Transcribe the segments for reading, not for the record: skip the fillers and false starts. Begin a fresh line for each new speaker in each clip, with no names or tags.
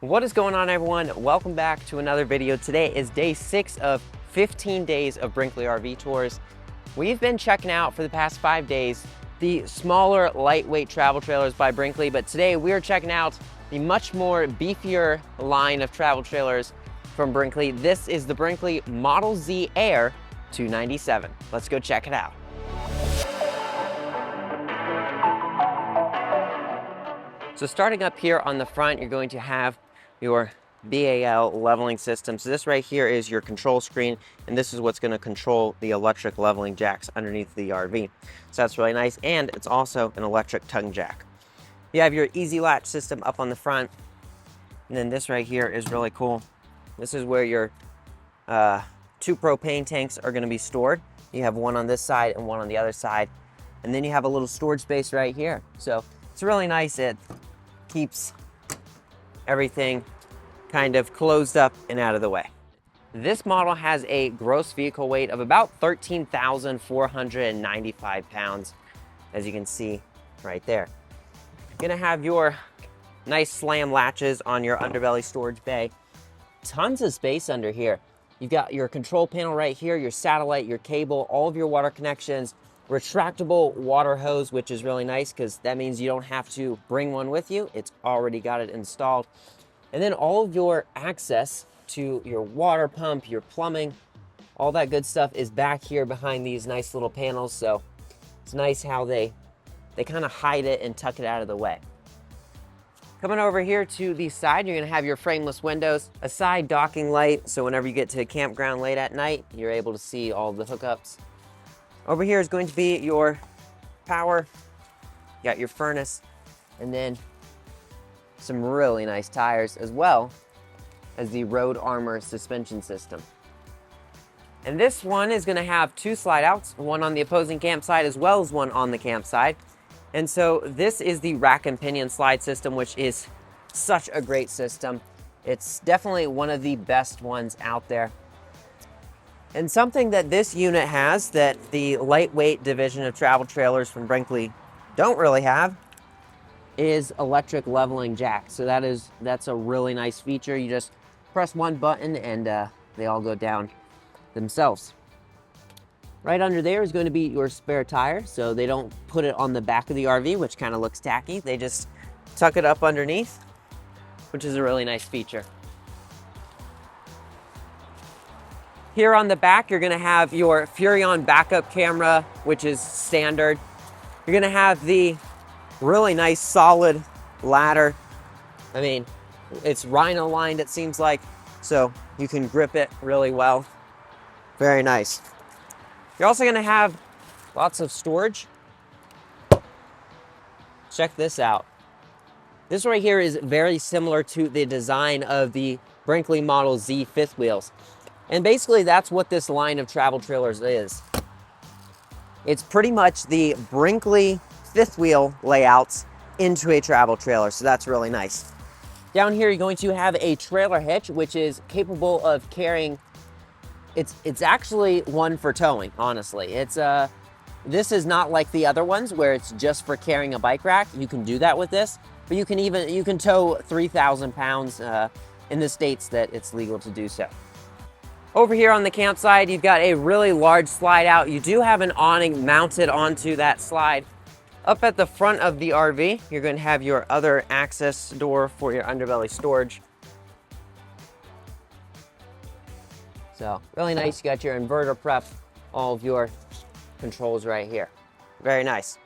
What is going on, everyone? Welcome back to another video. Today is day 6 of 15 days of Brinkley RV tours. We've been checking out for the past 5 days the smaller, lightweight travel trailers by Brinkley, but today we're checking out the much more beefier line of travel trailers from Brinkley. This is the Brinkley Model Z Air 297. Let's go check it out. So starting up here on the front, you're going to have your BAL leveling system. So this right here is your control screen, and this is what's going to control the electric leveling jacks underneath the RV. So that's really nice, and it's also an electric tongue jack. You have your easy latch system up on the front, and then this right here is really cool. This is where your 2 propane tanks are going to be stored. You have one on this side and one on the other side, and then you have a little storage space right here. So it's really nice. It keeps everything kind of closed up and out of the way. This model has a gross vehicle weight of about 13,495 pounds, as you can see right there. You're gonna have your nice slam latches on your underbelly storage bay. Tons of space under here. You've got your control panel right here, your satellite, your cable, all of your water connections, retractable water hose, which is really nice because that means you don't have to bring one with you. It's already got it installed. And then all of your access to your water pump, your plumbing, all that good stuff is back here behind these nice little panels. So it's nice how they kind of hide it and tuck it out of the way. Coming over here to the side, you're gonna have your frameless windows, a side docking light, so whenever you get to a campground late at night, you're able to see all the hookups. Over here is going to be your power, you got your furnace, and then some really nice tires, as well as the Road Armor suspension system. And this one is going to have 2 slide outs, one on the opposing campsite as well as one on the campsite. And so this is the rack and pinion slide system, which is such a great system. It's definitely one of the best ones out there. And something that this unit has that the lightweight division of travel trailers from Brinkley don't really have is electric leveling jack. So that's a really nice feature. You just press one button and they all go down themselves. Right under there is going to be your spare tire. So they don't put it on the back of the RV, which kind of looks tacky. They just tuck it up underneath, which is a really nice feature. Here on the back, you're gonna have your Furrion backup camera, which is standard. You're gonna have the really nice solid ladder. I mean, it's rhino lined, it seems like, so you can grip it really well. Very nice. You're also gonna have lots of storage. Check this out. This right here is very similar to the design of the Brinkley Model Z fifth wheels. And basically that's what this line of travel trailers is. It's pretty much the Brinkley fifth wheel layouts into a travel trailer, so that's really nice. Down here you're going to have a trailer hitch, which is capable of carrying, it's actually one for towing, honestly. This is not like the other ones where it's just for carrying a bike rack. You can do that with this, but you can tow 3,000 pounds in the states that it's legal to do so. Over here on the campsite, you've got a really large slide out. You do have an awning mounted onto that slide. Up at the front of the RV, you're going to have your other access door for your underbelly storage. So really nice. You got your inverter prep, all of your controls right here. Very nice.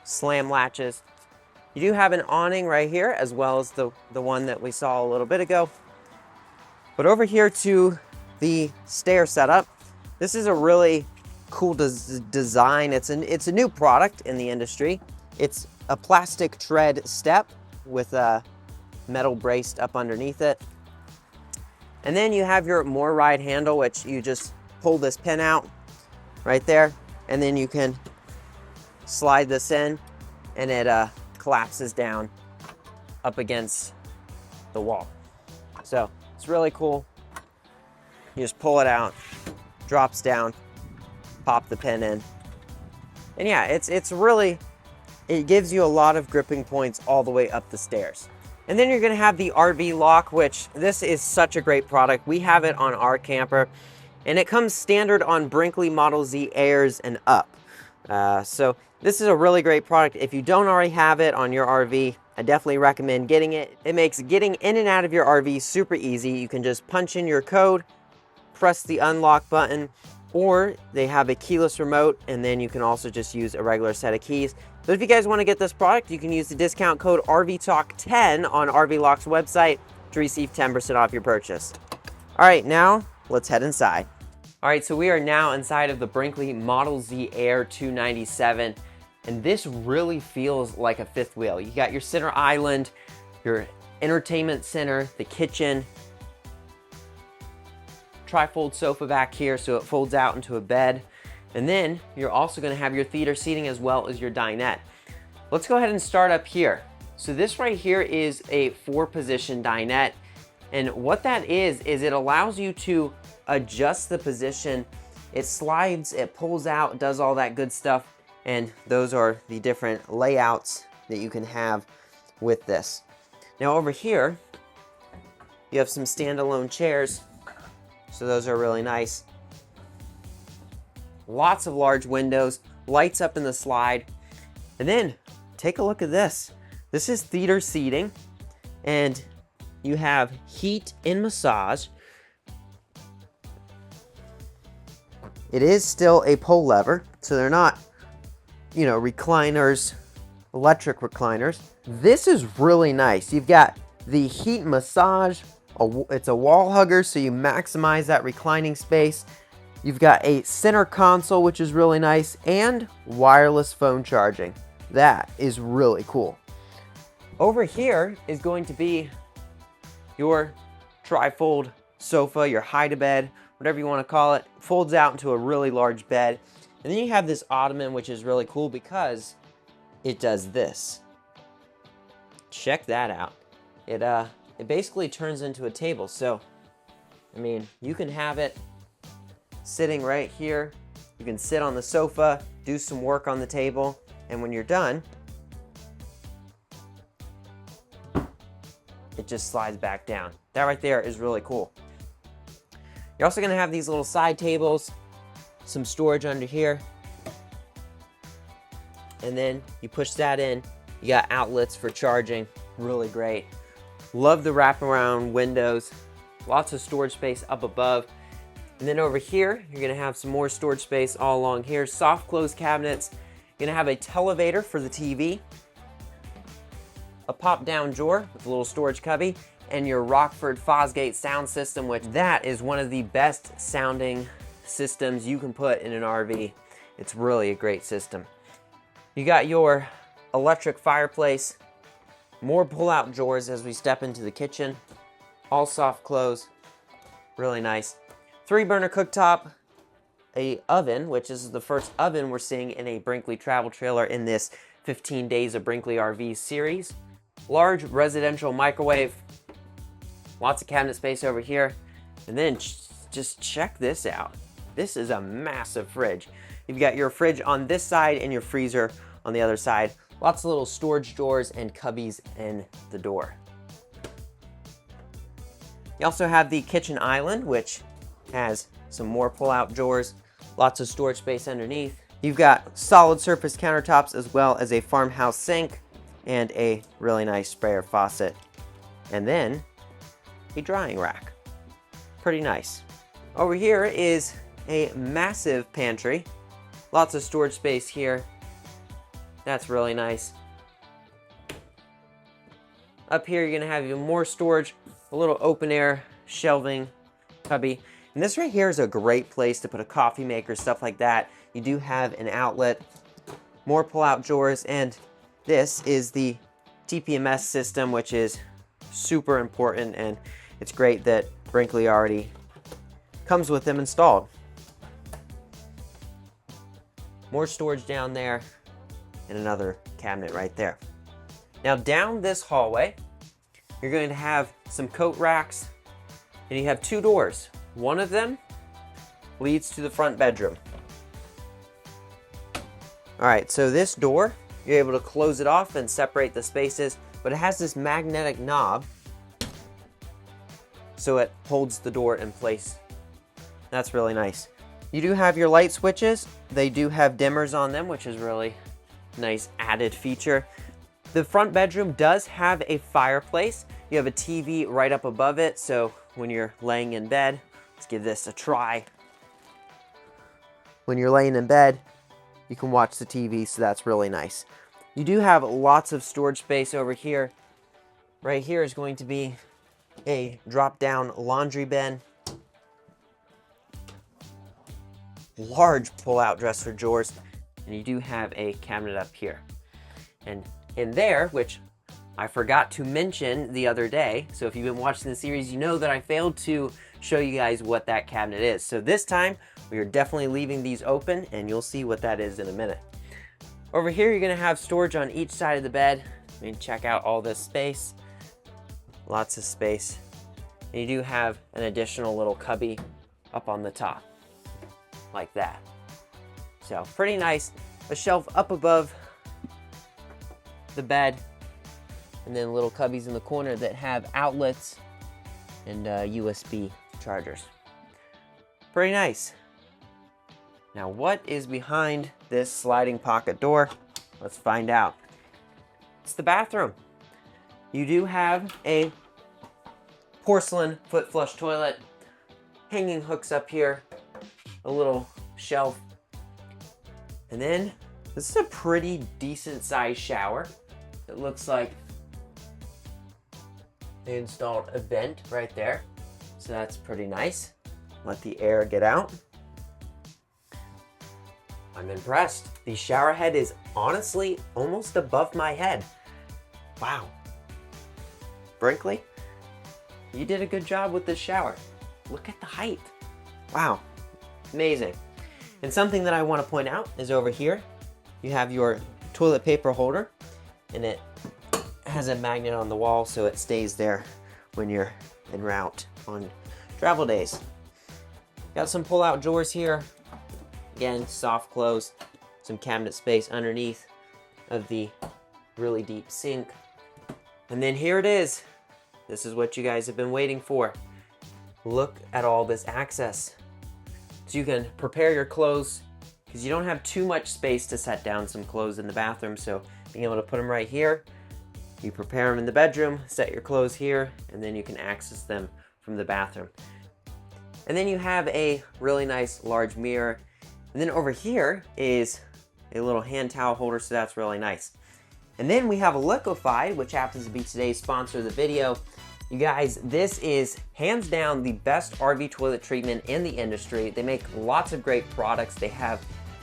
Slam latches. You do have an awning right here, as well as the one that we saw a little bit ago. But over here to the stair setup, this is a really cool design. It's a new product in the industry. It's a plastic tread step with a metal braced up underneath it. And then you have your more ride handle, which you just pull this pin out right there, and then you can slide this in, and it collapses down up against the wall. So it's really cool. You just pull it out, drops down, pop the pin in. And yeah, it's really it gives you a lot of gripping points all the way up the stairs. And then you're gonna have the RV lock, which this is such a great product. We have it on our camper, and it comes standard on Brinkley Model Z Airs and up. So this is a really great product. If you don't already have it on your RV, I definitely recommend getting it. It makes getting in and out of your RV super easy. You can just punch in your code, press the unlock button, or they have a keyless remote, and then you can also just use a regular set of keys. But if you guys want to get this product, you can use the discount code RVTalk10 on RV Lock's website to receive 10% off your purchase. All right, now let's head inside. All right, so we are now inside of the Brinkley Model Z Air 297, and this really feels like a fifth wheel. You got your center island, your entertainment center, the kitchen, tri-fold sofa back here so it folds out into a bed, and then you're also going to have your theater seating as well as your dinette. Let's go ahead and start up here. So this right here is a 4-position dinette, and what that is it allows you to adjust the position. It slides, it pulls out, does all that good stuff, and those are the different layouts that you can have with this. Now over here, you have some standalone chairs, so those are really nice. Lots of large windows, lights up in the slide, and then take a look at this. This is theater seating, and you have heat and massage. It is still a pull lever, so they're not, you know, recliners, electric recliners. This is really nice. You've got the heat massage. It's a wall hugger, so you maximize that reclining space. You've got a center console, which is really nice, and wireless phone charging. That is really cool. Over here is going to be your tri-fold sofa, your hide-a-bed, whatever you want to call it. Folds out into a really large bed. And then you have this ottoman, which is really cool because it does this. Check that out. It basically turns into a table. So, I mean, you can have it sitting right here. You can sit on the sofa, do some work on the table, and when you're done, it just slides back down. That right there is really cool. You're also gonna have these little side tables, some storage under here, and then you push that in, you got outlets for charging, really great. Love the wraparound windows, lots of storage space up above. And then over here, you're gonna have some more storage space all along here, soft close cabinets. You're gonna have a televator for the TV, a pop-down drawer with a little storage cubby, and your Rockford Fosgate sound system, which that is one of the best sounding systems you can put in an RV. It's really a great system. You got your electric fireplace, more pull-out drawers as we step into the kitchen, all soft close, really nice. 3-burner cooktop, a oven, which is the first oven we're seeing in a Brinkley travel trailer in this 15 Days of Brinkley RV series. Large residential microwave, lots of cabinet space over here, and then just check this out. This is a massive fridge. You've got your fridge on this side and your freezer on the other side. Lots of little storage drawers and cubbies in the door. You also have the kitchen island, which has some more pull-out drawers, lots of storage space underneath. You've got solid surface countertops as well as a farmhouse sink and a really nice sprayer faucet. And then a drying rack. Pretty nice. Over here is a massive pantry. Lots of storage space here. That's really nice. Up here, you're gonna have even more storage, a little open air shelving cubby. And this right here is a great place to put a coffee maker, stuff like that. You do have an outlet, more pull-out drawers, and this is the TPMS system, which is super important, and it's great that Brinkley already comes with them installed. More storage down there, and another cabinet right there. Now down this hallway, you're going to have some coat racks, and you have 2 doors. One of them leads to the front bedroom. All right, so this door You're able to close it off and separate the spaces, but it has this magnetic knob so it holds the door in place. That's really nice. You do have your light switches. They do have dimmers on them, which is really nice added feature. The front bedroom does have a fireplace. You have a TV right up above it, so when you're laying in bed, let's give this a try. When you're laying in bed, you can watch the TV, so that's really nice. You do have lots of storage space over here. Right here is going to be a drop-down laundry bin. Large pull-out dresser drawers, and you do have a cabinet up here. And in there, which I forgot to mention the other day, so if you've been watching the series, you know that I failed to show you guys what that cabinet is. So this time, we are definitely leaving these open, and you'll see what that is in a minute. Over here, you're gonna have storage on each side of the bed. I mean, check out all this space. Lots of space. And you do have an additional little cubby up on the top, like that. So pretty nice. A shelf up above the bed, and then little cubbies in the corner that have outlets and USB chargers. Pretty nice. Now, what is behind this sliding pocket door? Let's find out. It's the bathroom. You do have a porcelain foot flush toilet, hanging hooks up here, a little shelf, and then this is a pretty decent sized shower. It looks like they installed a vent right there, so that's pretty nice. Let the air get out. I'm impressed. The shower head is honestly almost above my head. Wow. Brinkley, you did a good job with this shower. Look at the height. Wow, amazing. And something that I want to point out is over here, you have your toilet paper holder, and it has a magnet on the wall so it stays there when you're en route on travel days. Got some pull-out drawers here. Again, soft close, some cabinet space underneath of the really deep sink. And then here it is. This is what you guys have been waiting for. Look at all this access. So you can prepare your clothes, because you don't have too much space to set down some clothes in the bathroom. So being able to put them right here, you prepare them in the bedroom, set your clothes here, and then you can access them from the bathroom. And then you have a really nice large mirror. And then over here is a little hand towel holder, so that's really nice. And then we have a Liquified, which happens to be today's sponsor of the video. You guys, this is hands down the best RV toilet treatment in the industry. They make lots of great products. They have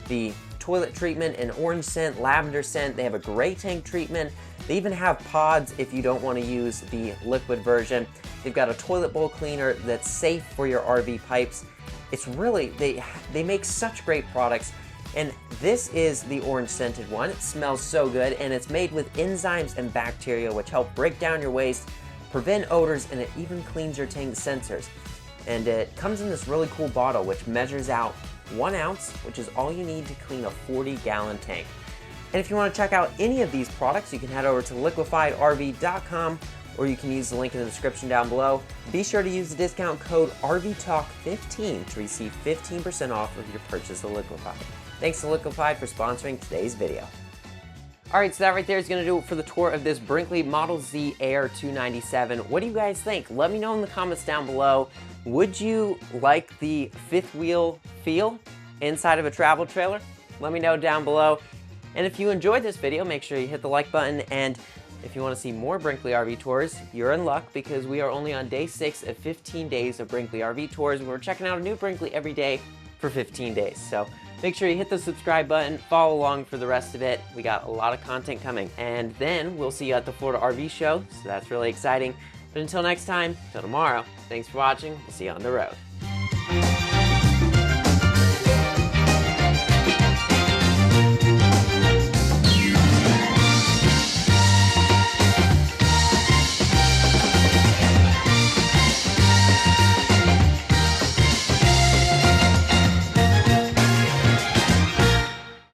the toilet treatment in orange scent, lavender scent. They have a gray tank treatment. They even have pods if you don't want to use the liquid version. They've got a toilet bowl cleaner that's safe for your RV pipes. It's really, they make such great products. And this is the orange scented one. It smells so good, and it's made with enzymes and bacteria which help break down your waste, prevent odors, and it even cleans your tank sensors. And it comes in this really cool bottle which measures out 1 ounce, which is all you need to clean a 40-gallon tank. And if you want to check out any of these products, you can head over to liquifiedrv.com, or you can use the link in the description down below. Be sure to use the discount code RVTalk15 to receive 15% off of your purchase of Liquified. Thanks to Liquified for sponsoring today's video. Alright, so that right there is going to do it for the tour of this Brinkley Model Z Air 297. What do you guys think? Let me know in the comments down below. Would you like the fifth wheel feel inside of a travel trailer? Let me know down below. And if you enjoyed this video, make sure you hit the like button. And if you want to see more Brinkley RV tours, you're in luck, because we are only on day 6 of 15 days of Brinkley RV tours. We're checking out a new Brinkley every day for 15 days. So make sure you hit the subscribe button, follow along for the rest of it. We got a lot of content coming. And then we'll see you at the Florida RV show, so that's really exciting. But until next time, till tomorrow, thanks for watching. We'll see you on the road.